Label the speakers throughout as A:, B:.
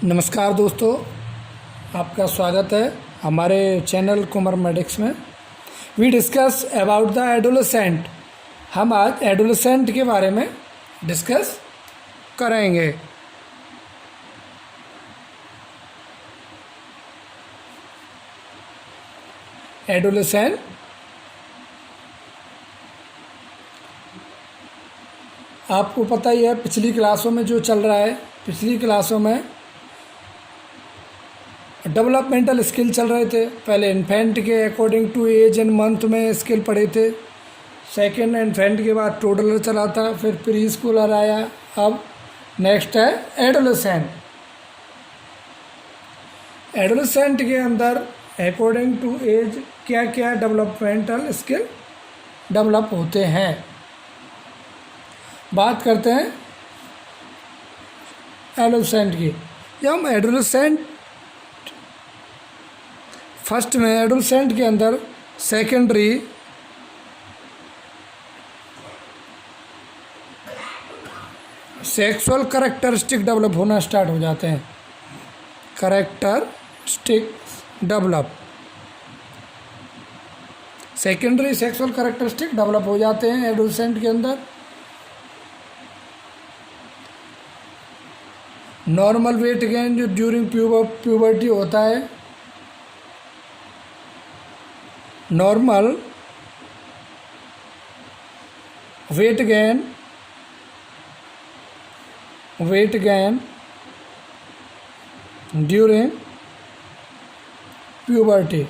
A: नमस्कार दोस्तों, आपका स्वागत है हमारे चैनल कुमार मेडिक्स में। We discuss about the adolescent. हम आज एडोलेसेंट के बारे में डिस्कस करेंगे। एडोलेसेंट आपको पता ही है, पिछली क्लासों में जो चल रहा है, पिछली क्लासों में डेवलपमेंटल स्किल चल रहे थे। पहले इन्फेंट के according to age and month में स्किल पढ़े थे। सेकेंड इन्फेंट के बाद टोडलर चला था, फिर प्री स्कूलर आया, अब नेक्स्ट है एडोलेसेंट। एडोलेसेंट के अंदर अकॉर्डिंग टू एज क्या क्या डेवलपमेंटल स्किल डेवलप होते हैं, बात करते हैं एडोलेसेंट की। जब हम एडोलेसेंट फर्स्ट में एडोलेसेंट के अंदर सेकेंडरी सेक्सुअल करैक्टरिस्टिक डेवलप होना स्टार्ट हो जाते हैं। Characteristic develop, secondary sexual characteristic develop हो जाते हैं एडोलेसेंट के अंदर। नॉर्मल वेट गेन जो ड्यूरिंग प्यूबर्टी होता है, normal weight gain during puberty.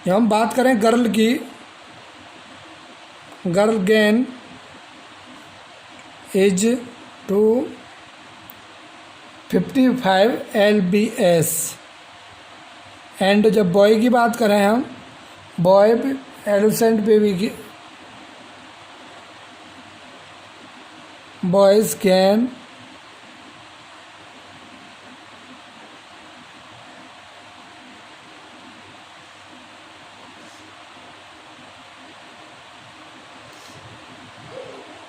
A: जब हम बात करें गर्ल की, girl gain as two 55 LBS। And जब बॉय की बात करें हम, बॉय एडोलेसेंट बेबी की, बॉयज कैन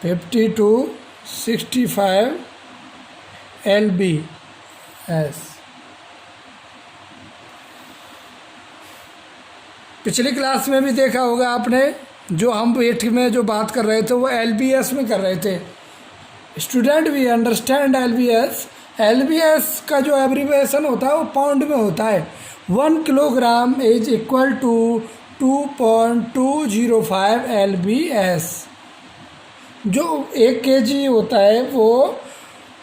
A: $50 to $65 LBS। पिछली क्लास में भी देखा होगा आपने, जो हम वेट में जो बात कर रहे थे वो LBS में कर रहे थे। स्टूडेंट भी अंडरस्टैंड LBS। LBS का जो एब्रीविएशन होता है वो पाउंड में होता है। 1 kilogram is equal to 2.205 LBS। जो 1 kg होता है वो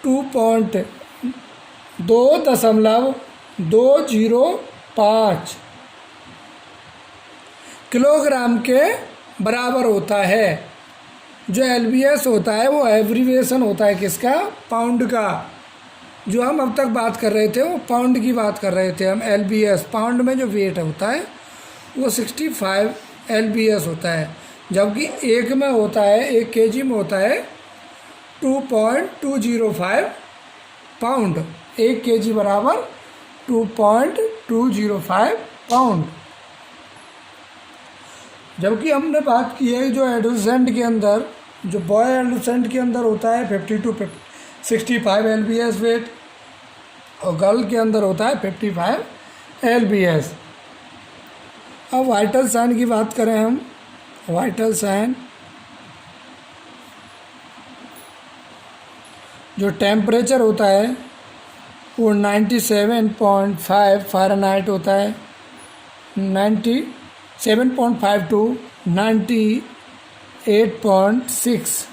A: 2.205 किलोग्राम के बराबर होता है। जो LBS होता है वो एब्रीविएशन होता है किसका? पाउंड का। जो हम अब तक बात कर रहे थे वो पाउंड की बात कर रहे थे हम। LBS पाउंड में जो वेट होता है वो 65 LBS होता है, जबकि एक में होता है, 1 kg में होता है 2.205 पाउंड। 1 kg बराबर 2.205 पाउंड। जबकि हमने बात की है जो एडोलेसेंट के अंदर, जो बॉय एडोलेसेंट के अंदर होता है 50 to 65 LBS वेट, और गर्ल के अंदर होता है 55 LBS। अब वाइटल साइन की बात करें हम, वाइटल साइन जो टेम्परेचर होता है वो 97.5 फ़ारेनहाइट होता है। 97.5 to 98.6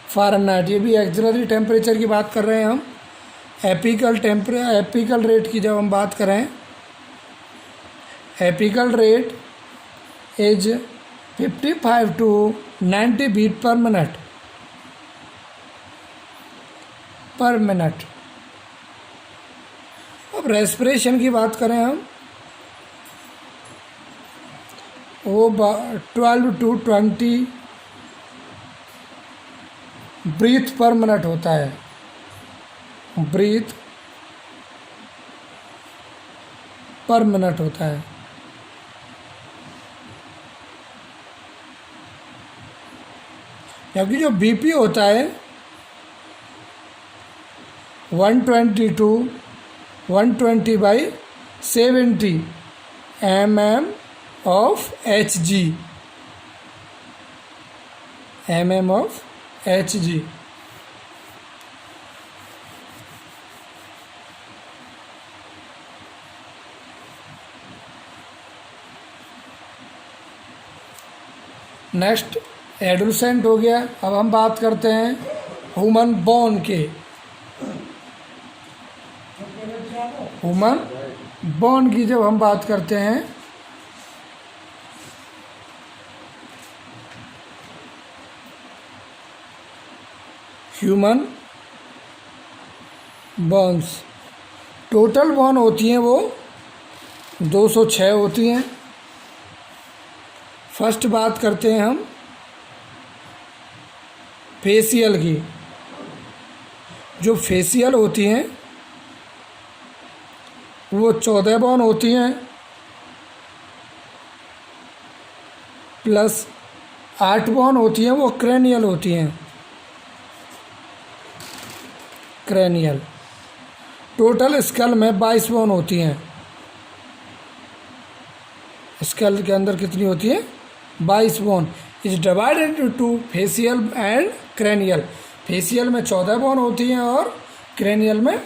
A: फ़ारेनहाइट। ये भी एक्सिलरी टेम्परेचर की बात कर रहे हैं हम। एपिकल रेट की जब हम बात करें, apical rate is 55 to 90 beat per minute. अब रेस्पिरेशन की बात करें हम, वो 12 to 20 ब्रीथ पर मिनट होता है। ब्रीथ पर मिनट होता है। जबकि जो बीपी होता है 120/70 mm of Hg. Next adolescent हो गया। अब हम बात करते हैं ह्यूमन बोन के। ह्यूमन बोन की जब हम बात करते हैं ह्यूमन बोन्स, टोटल बोन होती हैं वो 206 होती हैं। फर्स्ट बात करते हैं हम फेशियल की। जो फेशियल होती हैं वो 14 बोन होती हैं, प्लस 8 बोन होती हैं वो क्रेनियल होती हैं। क्रेनियल टोटल स्कल में 22 बोन होती हैं। स्कल के अंदर कितनी होती है? 22 bone. Is divided into facial and cranial. Facial में 14 बोन होती हैं और क्रेनियल में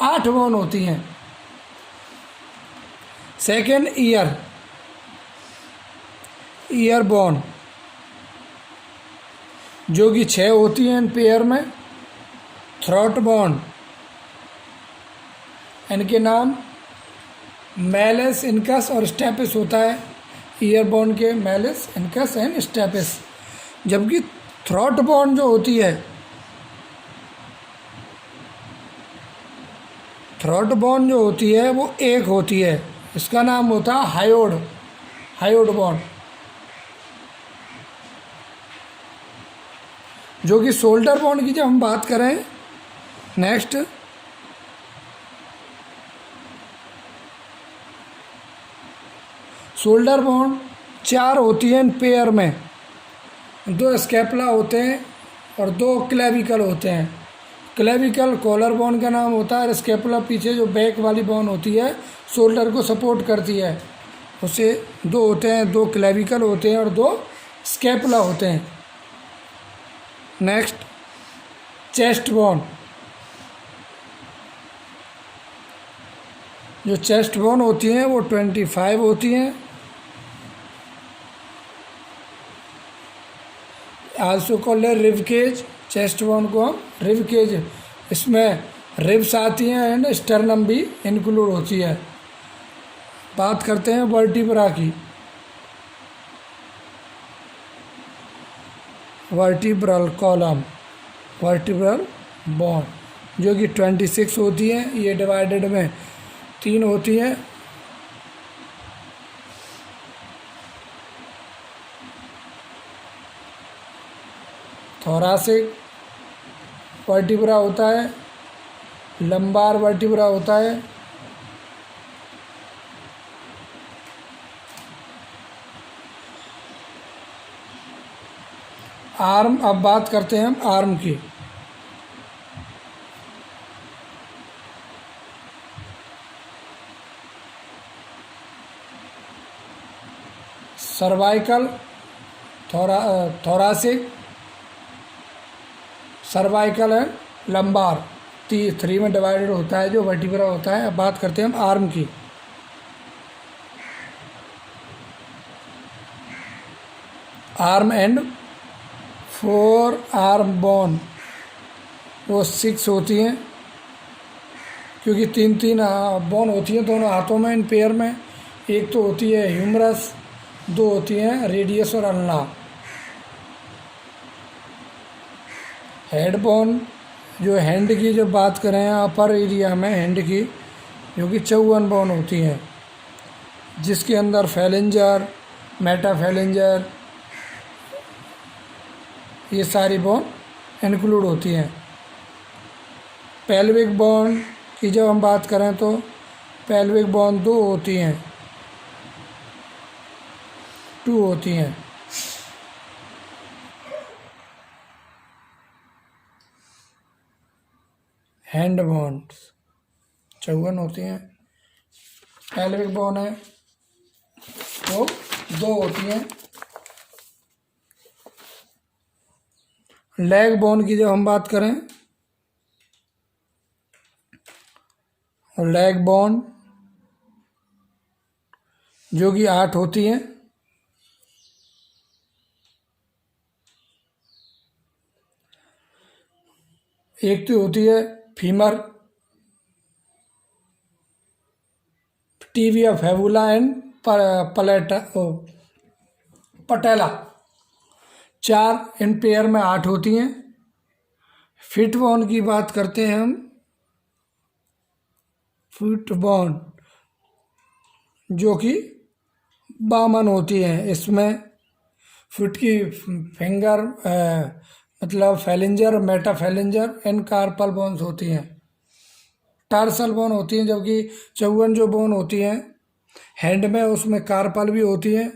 A: 8 बोन होती हैं। सेकेंड, ईयर बोन जो कि 6 होती हैं पेयर में। थ्रोट बोन, इनके नाम मैलस, इनकस और स्टेपिस होता है। ईयर बोन के मैलस, इनकस एंड स्टेपिस। जबकि थ्रोट बोन जो होती है, थ्रोट बोन जो होती है वो एक होती है, इसका नाम होता है हायोड बोन। जो कि शोल्डर बोन की जब हम बात करें, नेक्स्ट शोल्डर बोन 4 होती हैं पेयर में। 2 स्कैपुला होते हैं और 2 क्लेविकल होते हैं। क्लेविकल कॉलर बोन का नाम होता है और स्कैपुला पीछे जो बैक वाली बोन होती है शोल्डर को सपोर्ट करती है, उसे 2 होते हैं। 2 क्लेविकल होते हैं और 2 स्कैपुला होते हैं। Next, chest bone. जो चेस्ट बोन होती हैं वो 25 होती हैं। Also called rib cage. Chest bone को हम रिब केज, इसमें रिब्स आती हैं एंड स्टर्नम भी इंक्लूड होती है। बात करते हैं वर्टिब्रा की। वर्टिब्रल कॉलम, वर्टिब्रल बोन जो कि 26 होती है। ये डिवाइडेड में 3 होती है। थोरासिक वर्टिब्रा होता है, लंबार वर्टिब्रा होता है, आर्म। अब बात करते हैं हम आर्म की। Cervical, thoracic, cervical and lumbar 3 में डिवाइडेड होता है जो वर्टिब्रा होता है। अब बात करते हैं हम आर्म की। आर्म एंड 4 आर्म बोन वो 6 होती हैं, क्योंकि 3 बोन होती हैं दोनों हाथों में इन पेयर में। एक तो होती है ह्यूमरस, 2 होती हैं रेडियस और अल्ना। हेड बोन जो हैंड की जब बात करें अपर एरिया में हैंड की, जो कि 54 बोन होती हैं, जिसके अंदर फेलेंजर, मेटाफेलेंजर, ये सारी बोन इंक्लूड होती हैं। पेल्विक बोन की जब हम बात करें तो पेल्विक बोन 2 होती हैं, 2 होती हैं। हैंड बोन्स 54 होती हैं। पेल्विक बोन है वो 2 होती हैं। लेग बोन की जब हम बात करें, लेग बोन जो कि 8 होती हैं। एक तो होती है फीमर, टिबिया, फेबुला एंड पलेटा पटेला, 4 इन पेयर में 8 होती हैं। फिट बोन की बात करते हैं हम, फिट बोन जो कि 52 होती हैं। इसमें फुट की फिंगर मतलब फेलिंजर, मेटाफेलिंजर एंड कार्पल बोन्स होती हैं। टार्सल बोन होती हैं, जबकि 54 जो बोन होती हैं हैंड में, उसमें कार्पल भी होती हैं,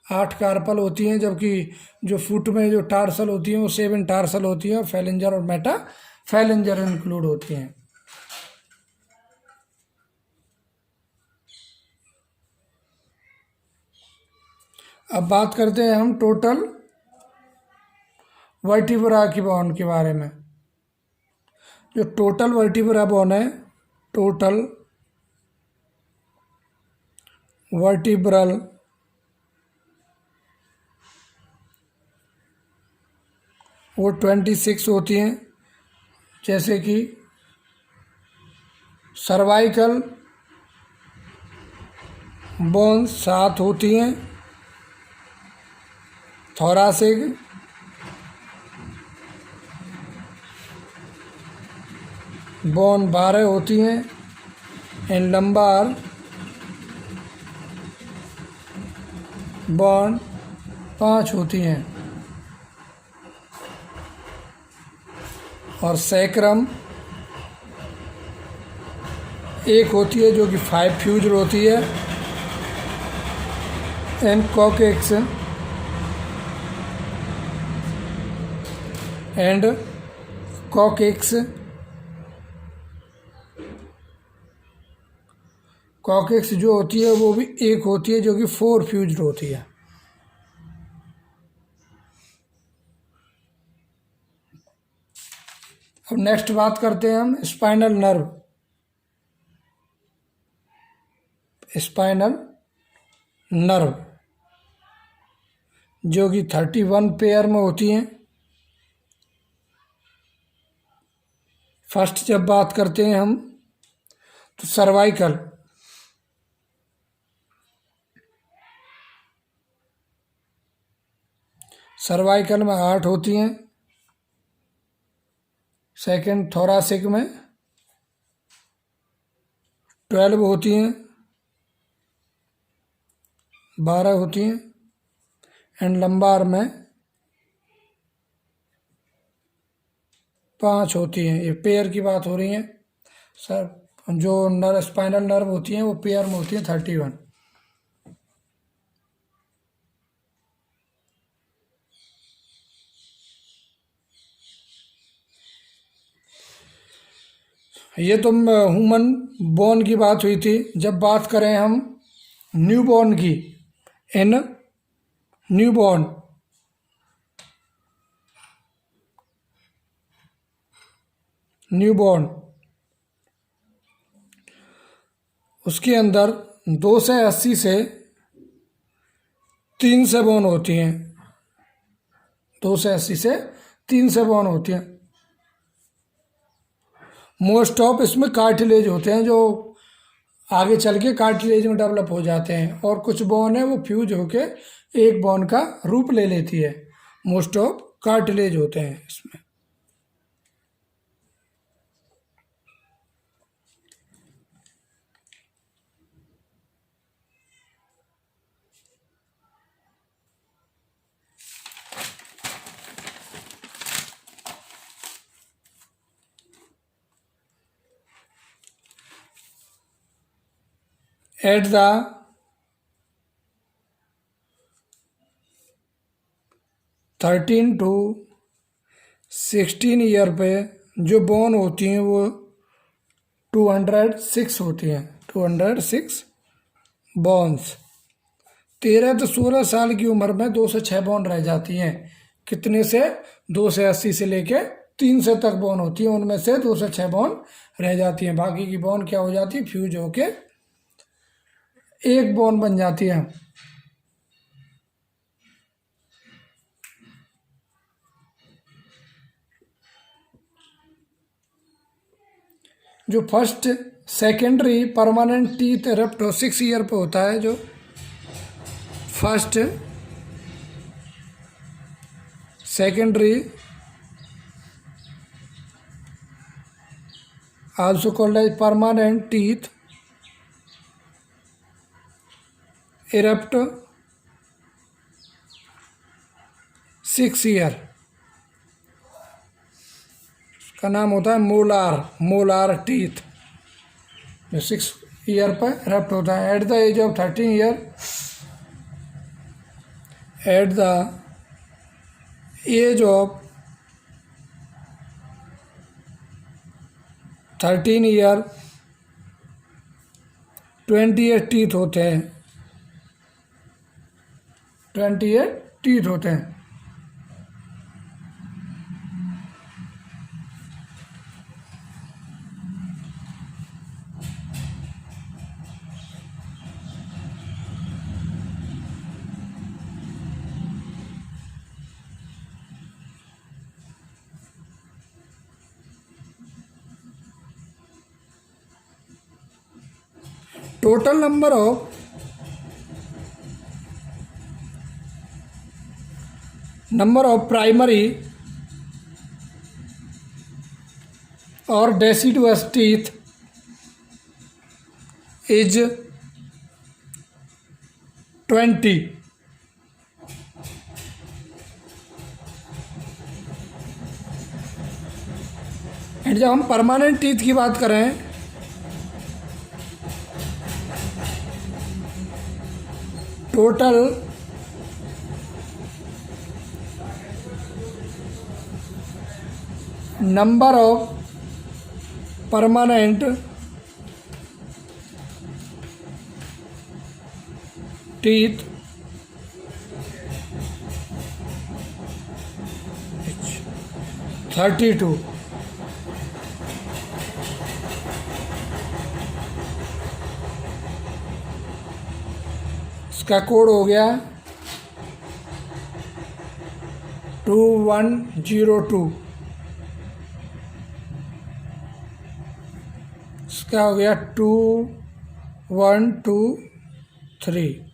A: 8 कार्पल होती हैं। जबकि जो फुट में जो टार्सल होती हैं वो 7 टार्सल होती हैं। फेलिंजर और मेटा फेलिंजर इंक्लूड होती हैं। अब बात करते हैं हम टोटल वर्टिब्रा की बोन के बारे में। जो टोटल वर्टिब्रा बोन है, टोटल वर्टिब्रल वो 26 होती हैं। जैसे कि सर्वाइकल बोन्स 7 होती हैं। थोरासिक बोन 12 होती हैं। एंड लंबार बोन 5 होती हैं। और सैक्रम 1 होती है, जो कि 5 फ्यूज्ड होती है। And coccyx and coccyx coccyx जो होती है वो भी 1 होती है, जो कि 4 फ्यूज्ड होती है। अब नेक्स्ट बात करते हैं हम स्पाइनल नर्व। स्पाइनल नर्व जो कि 31 पेयर में होती हैं। फर्स्ट जब बात करते हैं हम तो सर्वाइकल, सर्वाइकल में 8 होती हैं। सेकंड थोरासिक में 12 होती हैं, 12 होती हैं। एंड लंबार में 5 होती हैं। ये पेयर की बात हो रही है सर। जो नर्व, स्पाइनल नर्व होती हैं वो पेयर में होती है 31। ये तो ह्यूमन बोन की बात हुई थी। जब बात करें हम न्यू बॉर्न की, इन न्यू बॉर्न उसके अंदर 280 से 300 बोन होती हैं। 280 से 300 बोन होती हैं। मोस्ट ऑफ इसमें कार्टिलेज होते हैं, जो आगे चल के कार्टिलेज में डेवलप हो जाते हैं। और कुछ बोन है वो फ्यूज होके एक बोन का रूप ले लेती है। मोस्ट ऑफ कार्टिलेज होते हैं इसमें। एट द 13 to 16 ईयर पे जो बोन होती हैं वो 206 होती हैं, 206 बॉन्स। 13 से 16 साल की उम्र में 2 से 6 बॉन रह जाती हैं। कितने से? 2 से 80 से लेके 300 तक बॉन होती है, उनमें से 2 से 6 बॉन रह जाती हैं। बाकी की बॉन क्या हो जाती है? फ्यूज होके एक बॉन बन जाती है। जो first secondary permanent teeth erupt 6 year पे होता है। जो first secondary also called as permanent teeth erupt 6 year. का नाम होता है मोलार टीथ, जो 6 ईयर पर इरप्ट होता है। At the age of 13 year, at the age of 13 year 28 teeth होते हैं, 28 टीथ होते हैं। टोटल नंबर ऑफ प्राइमरी और डेसिडुअस टीथ इज 20। एंड जब हम परमानेंट टीथ की बात करें, total number of permanent teeth 32। इसका कोड हो गया 2102। इसका हो गया 2123।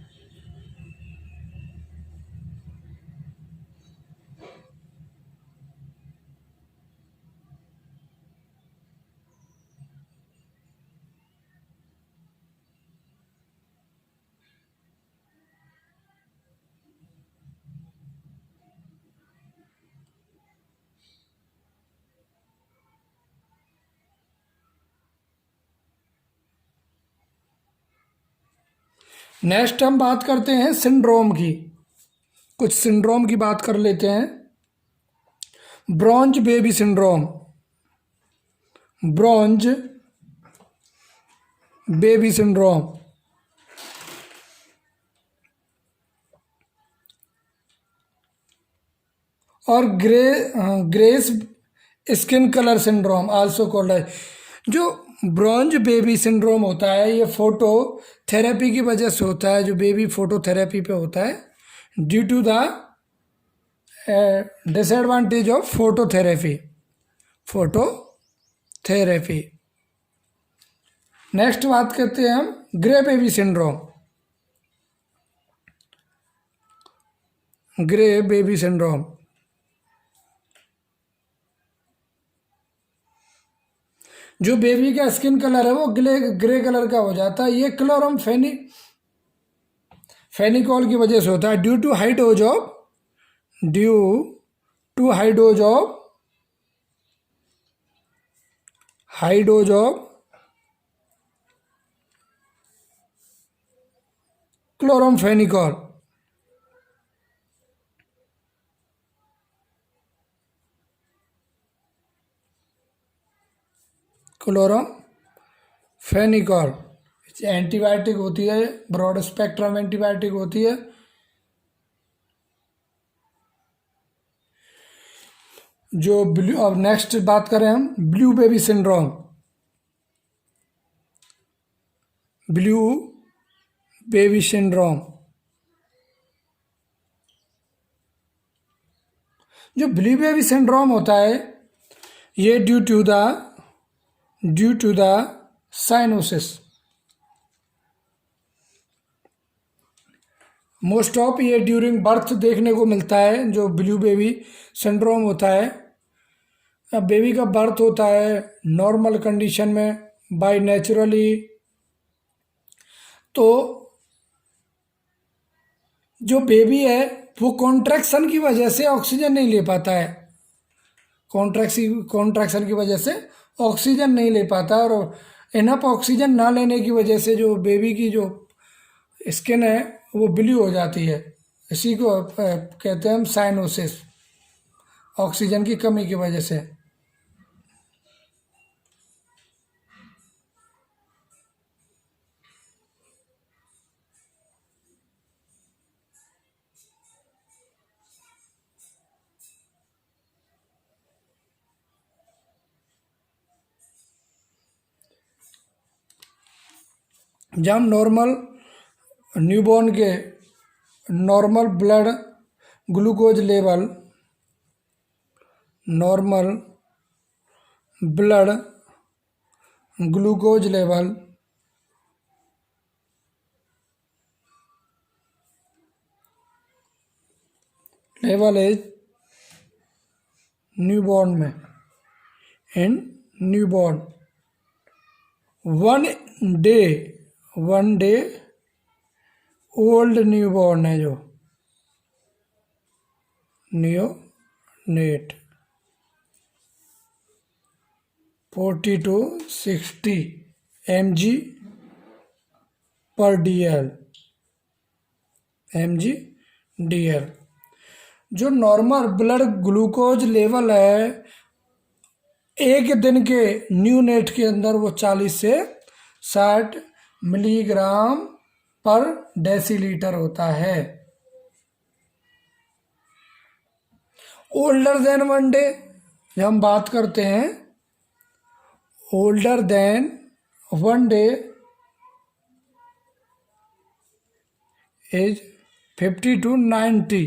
A: नेक्स्ट हम बात करते हैं सिंड्रोम की। कुछ सिंड्रोम की बात कर लेते हैं। Bronze baby syndrome, bronze baby syndrome. और grey skin colour syndrome also called है। जो ब्रॉन्ज बेबी सिंड्रोम होता है, ये फोटो थेरेपी की वजह से होता है। जो बेबी फोटो थेरेपी पे होता है, due to the disadvantage of phototherapy. Next बात करते हैं हम grey baby syndrome. Grey baby syndrome, जो बेबी का स्किन कलर है वो ग्रे कलर का हो जाता है। ये क्लोरम फेनिकॉल की वजह से होता है, due to high dose of chloramphenicol. Chloramphenicol antibiotic होती है, ब्रॉड स्पेक्ट्रम एंटीबायोटिक होती है। जो ब्लू, अब नेक्स्ट बात करें हम blue baby syndrome. Blue baby syndrome, जो ब्लू बेबी सिंड्रोम होता है ये due to the cyanosis. Most of ये ड्यूरिंग बर्थ देखने को मिलता है। जो ब्लू बेबी सिंड्रोम होता है, अब बेबी का बर्थ होता है नॉर्मल कंडीशन में बाय नेचुरली, तो जो बेबी है वो कॉन्ट्रैक्शन की वजह से ऑक्सीजन नहीं ले पाता है। कॉन्ट्रैक्शन की वजह से ऑक्सीजन नहीं ले पाता, और इनफ ऑक्सीजन ना लेने की वजह से जो बेबी की जो स्किन है वो ब्लू हो जाती है। इसी को कहते हैं हम साइनोसिस, ऑक्सीजन की कमी की वजह से। जब न्यूबॉर्न के normal blood glucose level, normal blood glucose level is newborn में, in newborn one day old newborn है जो नियोनेट 40 to 60 mg/dl। जो नॉर्मल ब्लड ग्लूकोज लेवल है एक दिन के न्यूनेट के अंदर वो 40 से 60 मिलीग्राम पर डेसीलीटर होता है। ओल्डर देन 1 डे, जब हम बात करते हैं older than 1 day is 50 to 90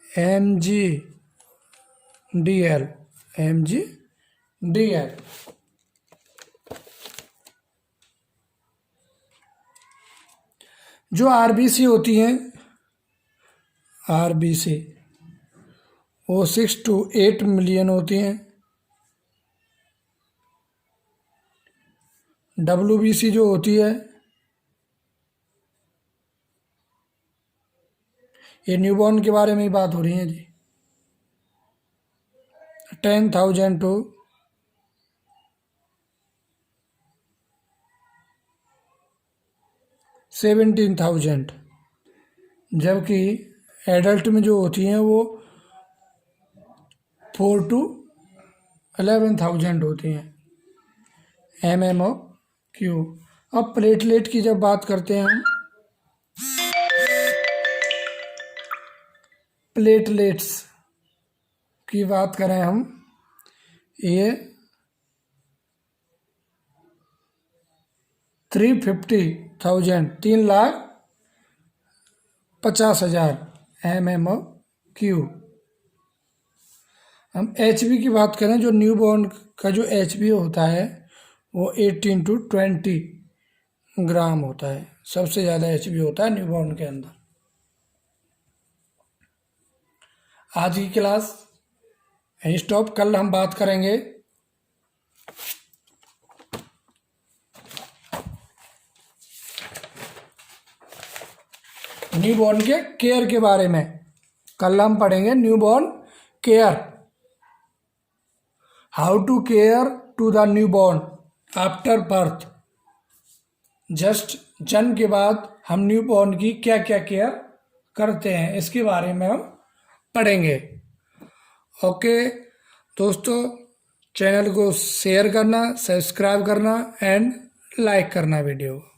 A: mg/dl। जो आरबीसी होती हैं, आरबीसी वो 6 to 8 मिलियन होती हैं। डब्ल्यूबीसी जो होती है ये न्यूबॉर्न के बारे में ही बात हो रही है जी। 10,000 to 17,000, जबकि एडल्ट में जो होती हैं वो 4 to 11,000 होती हैं mmOQ। अब प्लेटलेट की जब बात करते हैं हम, प्लेटलेट्स की बात करें हम, ये 350,000 3,50,000 mmOQ। हम एचबी की बात करें, जो न्यूबॉर्न का जो एचबी होता है वो 18 to 20 ग्राम होता है। सबसे ज़्यादा एचबी होता है न्यूबॉर्न के अंदर। आज की क्लास यहीं स्टॉप, कल हम बात करेंगे न्यूबॉर्न के केयर के बारे में। कल हम पढ़ेंगे newborn care, how to care to the newborn after birth. Just जन्म के बाद हम न्यूबॉर्न की क्या क्या केयर करते हैं इसके बारे में हम पढ़ेंगे। ओके दोस्तों, चैनल को शेयर करना, सब्सक्राइब करना एंड लाइक करना वीडियो को।